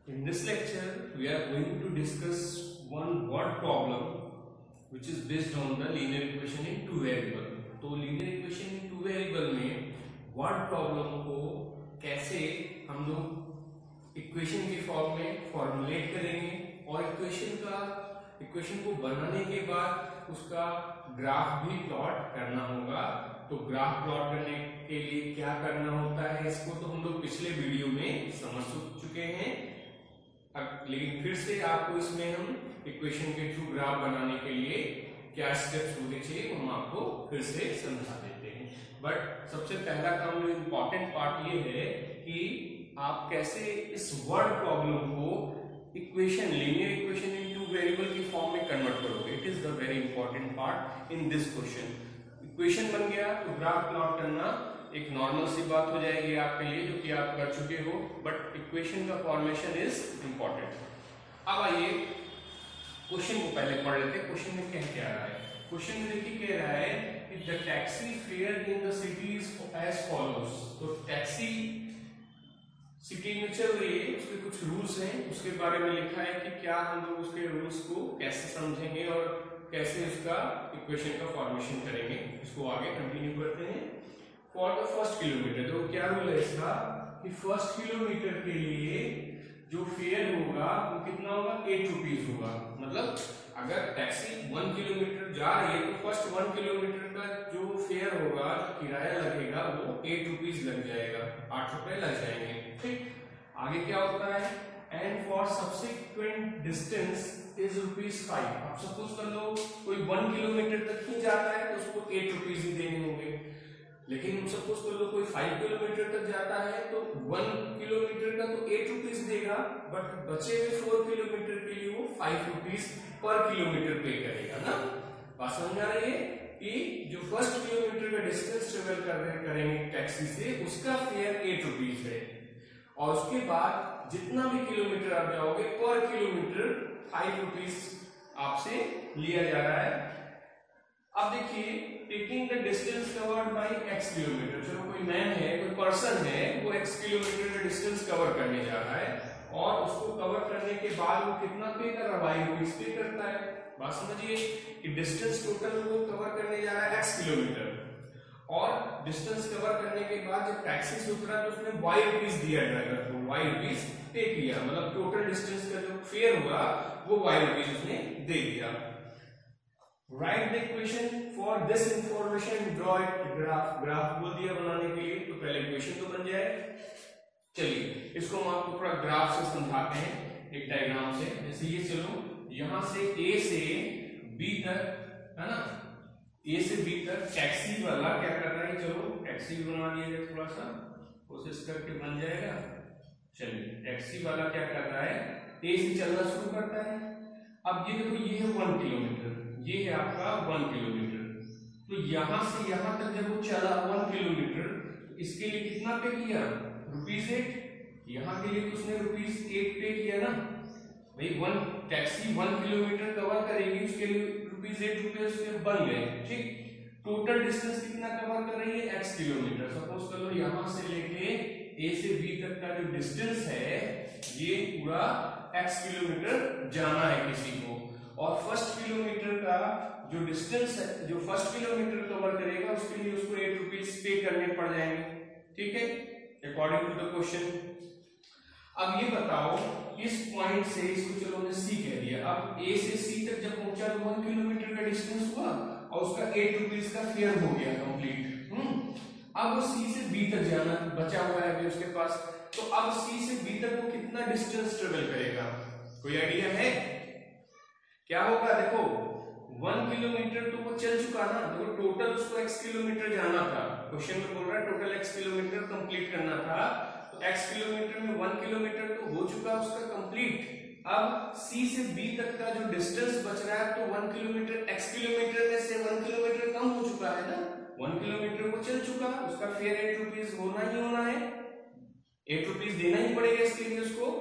In this lecture, we are going to discuss one word problem which is based on the linear equation in two variable. तो linear equation in two variable में word problem को कैसे हम लोग equation के form में formulate करेंगे और इक्वेशन को बनाने के बाद उसका ग्राफ भी प्लॉट करना होगा। तो ग्राफ प्लॉट करने के लिए क्या करना होता है इसको तो हम लोग पिछले वीडियो में समझ चुके हैं, लेकिन फिर से आपको इसमें हम इक्वेशन के थ्रू ग्राफ बनाने के लिए क्या स्टेप्स होने चाहिए हम आपको फिर से समझा देते हैं। बट सबसे पहला काम जो इम्पोर्टेंट पार्ट ये है कि आप कैसे इस वर्ड प्रॉब्लम को equation linear equation in two variable की फॉर्म में कन्वर्ट करोगे। It is the very important part in this question. Equation बन गया तो ग्राफ प्लॉट करना एक नॉर्मल सी बात हो जाएगी आपके लिए, जो कि आप कर चुके हो, बट इक्वेशन का फॉर्मेशन इज इंपॉर्टेंट। अब आइए क्वेश्चन को पहले पढ़ लेते हैं। क्वेश्चन में क्या रहा है? क्वेश्चन में देखिए कह रहा है कि the taxi fare in the city is as follows. तो टैक्सी सिटी में चल रही है, उसके कुछ रूल्स हैं, उसके बारे में लिखा है कि क्या हम लोग उसके रूल्स को कैसे समझेंगे और कैसे उसका इक्वेशन का फॉर्मेशन करेंगे। इसको आगे कंटिन्यू करते हैं। फॉर द फर्स्ट किलोमीटर, तो क्या रूल है इसका कि फर्स्ट किलोमीटर के लिए जो फेयर होगा वो कितना होगा? 8 रुपीज होगा। मतलब अगर टैक्सी 1 किलोमीटर जा रही है तो फर्स्ट 1 किलोमीटर का जो फेयर होगा, किराया लगेगा, वो 8 रुपीज लग जाएगा, 8 रुपए लग जाएंगे। ठीक, आगे क्या होता है? And for subsequent distance is ₹5। आप सपोज कर लो कोई 1 किलोमीटर तक ही जाता है तो उसको 8 रुपीज ही देने होंगे, लेकिन सपोज कर लो कोई 5 किलोमीटर तक जाता है तो 1 किलोमीटर का तो 8 रुपीज देगा, बट बचे हुए 4 किलोमीटर के लिए वो 5 रुपीज पर किलोमीटर पे करेगा ना। बात समझ आ रही है कि जो फर्स्ट किलोमीटर का डिस्टेंस ट्रेवल करेंगे टैक्सी से, उसका फेयर 8 रुपीज है, और उसके बाद जितना भी किलोमीटर आप जाओगे पर किलोमीटर 5 रुपीज आपसे लिया जा रहा है। अब देखिए, taking the distance covered by x kilometre. चलो कोई मैन है, कोई पर्सन है, वो x किलोमीटर का डिस्टेंस कवर करने जा रहा है, और उसको कवर करने के बाद वो कितना पे कर रहा है? ₹5 पे करता है। बात समझिए कि डिस्टेंस टोटल वो कवर करने जा रहा है x किलोमीटर, और डिस्टेंस कवर करने के बाद जब टैक्सी से उतरा तो उसने ₹5 दिया ड्राइवर को, ₹5 पे किया, मतलब टोटल डिस्टेंस का जो फेयर हुआ वो ₹5 उसने दे दिया। Right the equation for this information, draw it graph. Graph बोल दिया बनाने के लिए, तो पहले इक्वेशन तो बन जाए। चलिए इसको हम आपको थोड़ा ग्राफ से समझाते हैं, एक डायग्राम से। जैसे ये चलो यहां से A से B तक है ना, A से B तक टैक्सी वाला क्या कर रहा है? चलो टैक्सी बना दिया जाए, थोड़ा सा कोशिश करके बन जाएगा। चलिए टैक्सी वाला क्या कर रहा है? A से चलना शुरू करता है। अब ये देखो, ये है 1 किलोमीटर, ये है आपका 1 किलोमीटर। तो यहां से यहां तक जब वो चला 1 किलोमीटर, तो इसके लिए कितना पे किया? ₹8। यहां के लिए तो उसने ₹8 पे किया ना भाई। टैक्सी 1 किलोमीटर कवर करेगी, उसके लिए ₹8 उसके बन गए। ठीक, टोटल डिस्टेंस कितना कवर कर रही है? x kilometre. सपोज कर लो यहां से लेके A से B तक का जो डिस्टेंस है, ये पूरा x किलोमीटर जाना है किसी को, और फर्स्ट किलोमीटर का जो डिस्टेंस है, जो फर्स्ट किलोमीटर कवर करेगा, उसके लिए उसको ₹8 पे करने पड़ जाएंगे। ठीक है, अकॉर्डिंग टू द क्वेश्चन। अब ये बताओ, इस पॉइंट से इसको चलो हमने C कह दिया। अब A से C तक जब पहुंचा तो 1 किलोमीटर का डिस्टेंस हुआ और उसका ₹8 का फेयर हो गया कंप्लीट। अब वो C से B तक जाना बचा हुआ है अभी उसके पास, तो अब C से B तक वो कितना डिस्टेंस ट्रेवल करेगा? कोई आइडिया है? क्या होगा? देखो 1 किलोमीटर तो वो चल चुका ना, देखो टोटल उसको x किलोमीटर जाना था। क्वेश्चन में बोल रहा है टोटल x किलोमीटर कंप्लीट करना था, तो x किलोमीटर में 1 किलोमीटर तो हो चुका उसका कंप्लीट। अब C से B तक का जो डिस्टेंस बच रहा है, तो 1 किलोमीटर x किलोमीटर में से 1 किलोमीटर कम हो चुका है ना, 1 किलोमीटर वो चल चुका, उसका फेयर ₹8 होना ही होना है, ₹8 देना ही पड़ेगा इसके लिए उसको।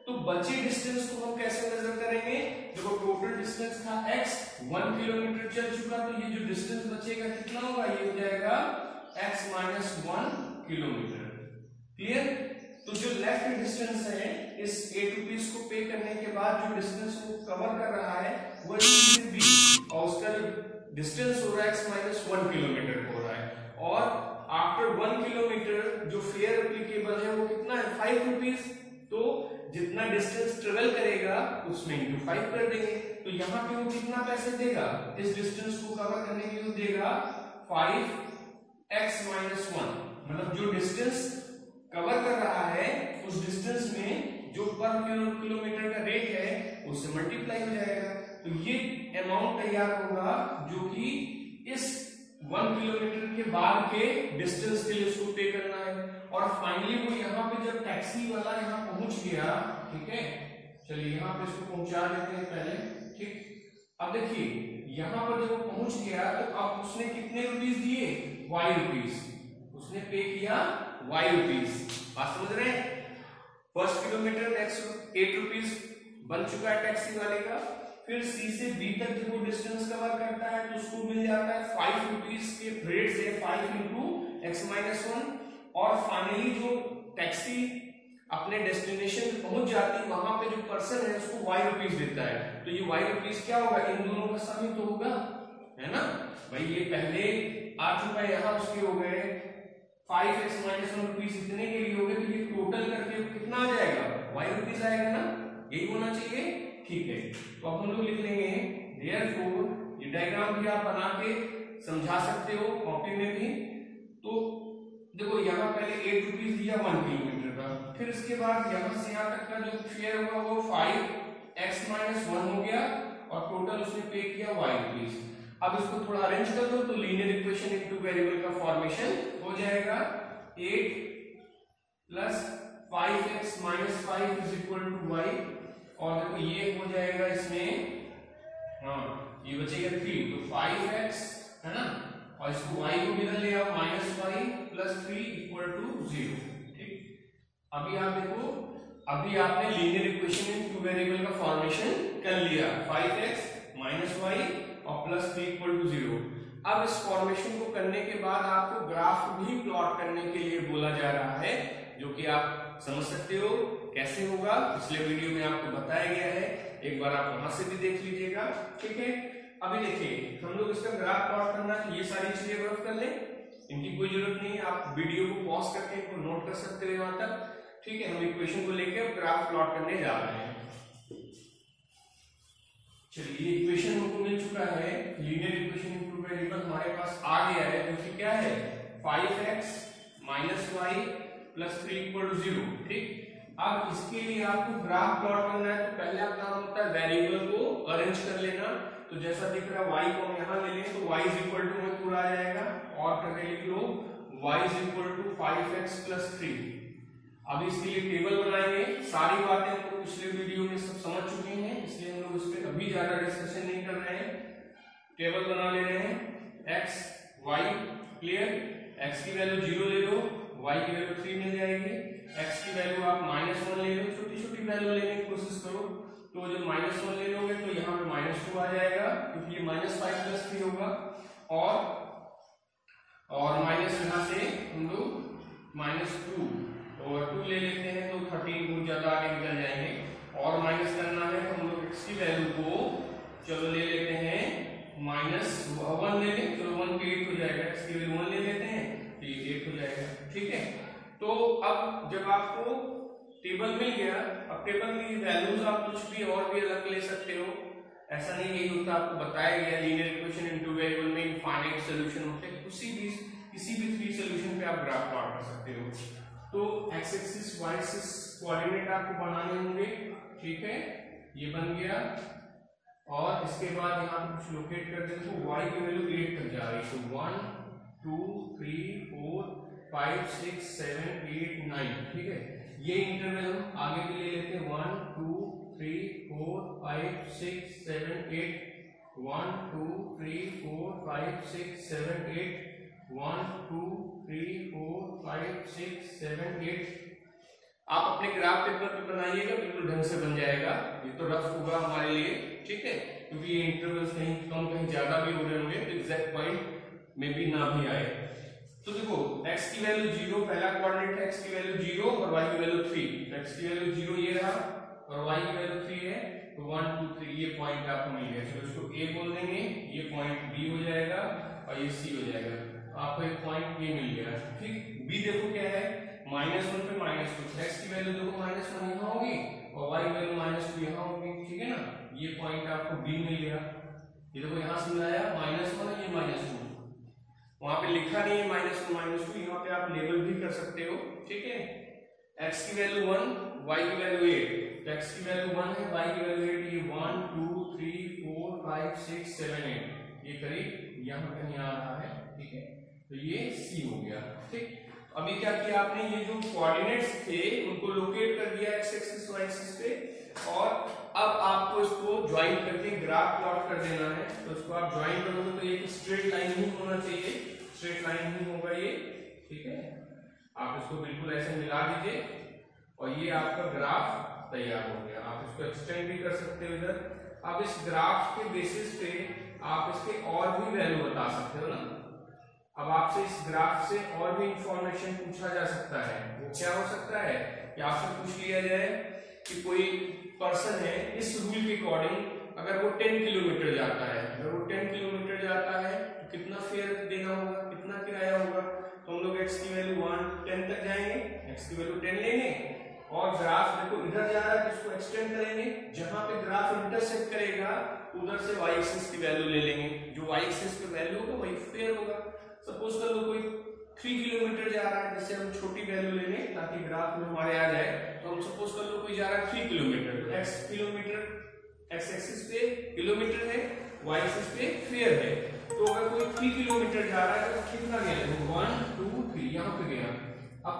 तो बचे डिस्टेंस को हम कैसे मेजर करेंगे? देखो टोटल डिस्टेंस था x, 1 किलोमीटर चल चुका, तो ये जो डिस्टेंस बचेगा कितना होगा? ये हो जाएगा x - 1 किलोमीटर। क्लियर? तो जो लेफ्ट डिस्टेंस है इस 8 रुपीज को पे करने के बाद जो डिस्टेंस वो कवर कर रहा है वो है C से B, और उसका जो डिस्टेंस हो रहा है x-1 किलोमीटर हो रहा है, और आफ्टर 1 किलोमीटर जो फेयर एप्लीकेबल है वो कितना है 5 रुपीज। तो जितना डिस्टेंस ट्रेवल करेगा उसमें इंटू 5 कर देंगे। तो यहाँ पे वो कितना पैसे देगा, इस डिस्टेंस को कवर करने के लिए देगा 5x-1, मतलब जो डिस्टेंस कवर कर रहा है उस डिस्टेंस में जो पर किलोमीटर का रेट है उससे मल्टीप्लाई हो जाएगा। तो ये अमाउंट तैयार होगा जो कि इस 1 किलोमीटर के बाद के डिस्टेंस के लिए उसको पे करना है। और फाइनली वो यहाँ पे जब टैक्सी वाला यहाँ पहुंच गया, ठीक है, चलिए यहाँ पे इसको पहुंचा देते हैं पहले, ठीक। अब देखिए यहाँ पर जब वो पहुंच गया तो अब उसने कितने रुपीस दिए, y रुपीस, उसने पे किया y रुपीस। बात समझ रहे हैं, फर्स्ट किलोमीटर नेक्स्ट 8 रुपीस बन चुका है टैक्सी वाले का। फिर C से B तक जब वो डिस्टेंस कवर करता है तो उसको मिल जाता है 5 रुपीस के रेट से 5 इंटू x-1। और फाइनली जो टैक्सी अपने डेस्टिनेशन पे पहुंच जाती है वहां पे जो पर्सन है उसको y रुपीस देता है। तो ये y रुपीस क्या होगा, इन दोनों का सम ही तो होगा, है ना भाई। ये पहले 8 रुपए यहाँ उसके हो गए, 5x-1 रुपीस इतने के लिए हो गए, तो ये टोटल करके कितना आ जाएगा, y रुपीस आएगा ना, यही होना चाहिए, ठीक है। तो अब हम लोग लिख लेंगे देयरफॉर, ये डायग्राम भी आप बना के समझा सकते हो कॉपी में भी। तो देखो यहाँ पहले 8 रुपीस दिया 1 किलोमीटर का, फिर इसके बाद यहाँ से यहाँ तक का जो फेयर होगा वो 5x-1 हो गया, और टोटल उसने पे किया y रुपीस। अब इसको थोड़ा अरेंज कर दो तो linear equation in two variable का फॉर्मेशन हो जाएगा। 8 plus 5x-5 is equal to y, और देखो ये हो जाएगा इसमें, हाँ ये बचेगा 3, तो 5x है ना, और इसको y को किधर ले आओ, -y प्लस 3 इक्वल टू 0, ठीक। अभी आप देखो, अभी आपने linear equation in two variable का फॉर्मेशन कर लिया, 5x -y और प्लस 3 इक्वल टू 0। अब इस फॉर्मेशन को करने के बाद आपको ग्राफ भी प्लॉट करने के लिए बोला जा रहा है, जो कि आप समझ सकते हो कैसे होगा, पिछले वीडियो में आपको बताया गया है, एक बार आप वहां से भी देख लीजिएगा, ठीक है। अभी देखिए हम लोग इसका ग्राफ प्लॉट करना है, ये सारी चीजें वर्क कर लें, इनकी कोई जरूरत नहीं है, आप वीडियो को पॉज करके इनको नोट कर सकते हो यहाँ तक, ठीक है। हम इक्वेशन को लेकर ग्राफ प्लॉट करने जा रहे हैं। चलिए इक्वेशन हमको मिल चुका है, linear equation in two variable हमारे पास आ गया है, जो कि क्या है 5x -y plus 3 equal to 0, ठीक। अब इसके लिए आपको ग्राफ प्लॉट करना है, तो पहले आपका काम होता है वेरिएबल को अरेंज कर लेना। तो जैसा दिख रहा है y को हम यहाँ ले लें तो y इज इक्वल टू में पूरा आ जाएगा, और करके लिख लो y is equal to 5x plus 3। अब इसके लिए टेबल बनाएंगे, सारी बातें हम लोग पिछले वीडियो में सब समझ चुके हैं, इसलिए हम लोग इस पर अभी ज्यादा डिस्कशन नहीं कर रहे हैं। टेबल बना ले रहे हैं, x y क्लियर, x की वैल्यू 0 ले लो, y की वैल्यू 3 मिल जाएगी, x की वैल्यू आप -1 ले लो, छोटी छोटी वैल्यू लेने की कोशिश करो। तो जब -1 ले लोगे तो यहाँ पे -2 आ जाएगा, क्योंकि ये -5 प्लस 3 होगा, और माइनस यहाँ से हम लोग -2 और 2 ले लेते हैं तो 13 बहुत ज्यादा आगे निकल जाएंगे, और माइनस करना है तो हम लोग x की वैल्यू को चलो ले लेते हैं -1 ले लें, चलो 1 के 8 हो जाएगा, x की वैल्यू 1 ले लेते हैं तो ये 8 हो जाएगा, ठीक है। तो अब जब आपको टेबल मिल गया, अब टेबल में वैल्यूज आप कुछ भी और भी अलग ले सकते हो, ऐसा नहीं यही होता, आपको बताया गया linear equation in two variable में इनफाइनाइट सॉल्यूशन होते हैं, किसी भी 3 सॉल्यूशन पे आप ग्राफ प्लॉट कर सकते हो। तो x axis y axis coordinate आपको बनाने होंगे, ठीक है, ये बन गया, और इसके बाद यहाँ पे कुछ लोकेट कर देते हो, y की वैल्यू 8 तक जा रही है, तो 1 2 3 4 5 6 7 8 9, ठीक है। ये इंटरवल हम आगे भी ले लेते हैं, 1 2 3 4 5 6 7 8, 1 2 3 4 5 6 7 8, 1 2 3 4 5 6 7 8। आप अपने ग्राफ पेपर पे बनाइएगा, बिल्कुल ढंग से बन जाएगा, ये तो रफ होगा हमारे लिए, ठीक है, क्योंकि ये इंटरवल्स कहीं कम कहीं ज्यादा भी हो रहे होंगे, तो एग्जैक्ट पॉइंट में भी ना भी आए। तो देखो x की वैल्यू 0, पहला कोऑर्डिनेट है x की वैल्यू 0 और y की वैल्यू 3, तो x की वैल्यू 0 ये रहा और y की वैल्यू 3 है, तो 1 2 3 ये पॉइंट आपको मिल गया। चलो इसको a बोल देंगे, ये पॉइंट b हो जाएगा और ये c हो जाएगा, तो आपको एक पॉइंट a मिल गया। ठीक, b देखो क्या है, -1 पे -2, x की वैल्यू देखो -1 यहाँ होगी और y की वैल्यू -2 यहाँ होगी, ठीक है ना, ये पॉइंट आपको b मिल गया। ये देखो यहाँ से मिलाया -1 और ये -2, वहां पे लिखा नहीं है -1 -2, यहाँ पे आप लेबल भी कर सकते हो, ठीक है। x की वैल्यू 1, y की वैल्यू 8, तो x की वैल्यू 1 है, y की वैल्यू 8, ये 1 2 3 4 5 6 7 8, ये करीब यहाँ कहीं आ रहा है, ठीक है, तो ये c हो गया। ठीक, अभी क्या किया आपने, ये जो कोऑर्डिनेट्स थे उनको लोकेट कर दिया x एक्सिस y एक्सिस पे, और अब आपको इसको ज्वाइन करके ग्राफ प्लॉट कर देना है। तो इसको आप ज्वाइन करोगे तो एक स्ट्रेट लाइन ही होना चाहिए, स्ट्रेट लाइन ही होगा ये, ठीक है। आप इसको बिल्कुल ऐसे मिला दीजिए और ये आपका ग्राफ तैयार हो गया। आप इसको एक्सटेंड भी कर सकते हो इधर। अब इस ग्राफ के बेसिस पे आप इसके और भी वैल्यू बता सकते हो ना। अब आपसे इस ग्राफ से और भी इंफॉर्मेशन पूछा जा सकता है। वो क्या हो सकता है कि आपसे पूछ लिया जाए कि कोई पर्सन है, इस रूल के अकॉर्डिंग अगर वो 10 किलोमीटर जाता है, अगर वो 10 किलोमीटर जाता है तो कितना फेयर देना होगा, कितना किराया होगा। तो हम लोग x की वैल्यू 1 10 तक जाएंगे, x की वैल्यू 10 लेंगे और ग्राफ देखो इधर जा रहा है तो इसको एक्सटेंड करेंगे, जहां पे ग्राफ इंटरसेक्ट करेगा उधर से y एक्सिस की वैल्यू ले लेंगे, जो y एक्सिस की वैल्यू होगा वही फेयर होगा। सपोज कर लो कोई 3 किलोमीटर जा रहा है, जिससे हम छोटी वैल्यू ले लें ताकि ग्राफ में हमारे आ जाए। तो हम सपोज कर लो कोई जा रहा है 3 किलोमीटर, तो x किलोमीटर x एक्सिस पे किलोमीटर है, y एक्सिस पे फेयर है। तो अगर कोई 3 किलोमीटर जा रहा है तो कितना गया, 1 2 3 यहाँ पे गया। अब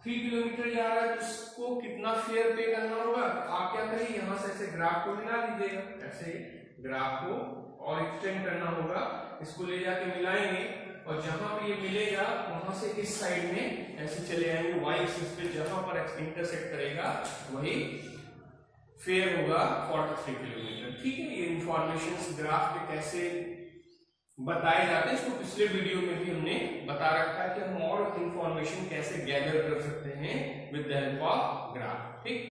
3 किलोमीटर जा रहा है तो उसको कितना फेयर पे करना होगा, आप क्या करिए, यहाँ से ऐसे ग्राफ को मिला लीजिएगा, ऐसे ग्राफ को और एक्सटेंड करना होगा, इसको ले जाके मिलाएंगे और जहां पे ये मिलेगा वहां से इस साइड में ऐसे चले आएंगे, y एक्सिस पे जहां पर इंटरसेक्ट करेगा वही फेयर होगा 43 किलोमीटर। ठीक है, ये इंफॉर्मेशन ग्राफ पे कैसे बताए जाते हैं इसको पिछले वीडियो में भी हमने बता रखा है कि हम और इंफॉर्मेशन कैसे गैदर कर सकते हैं with the help of graph. ठीक।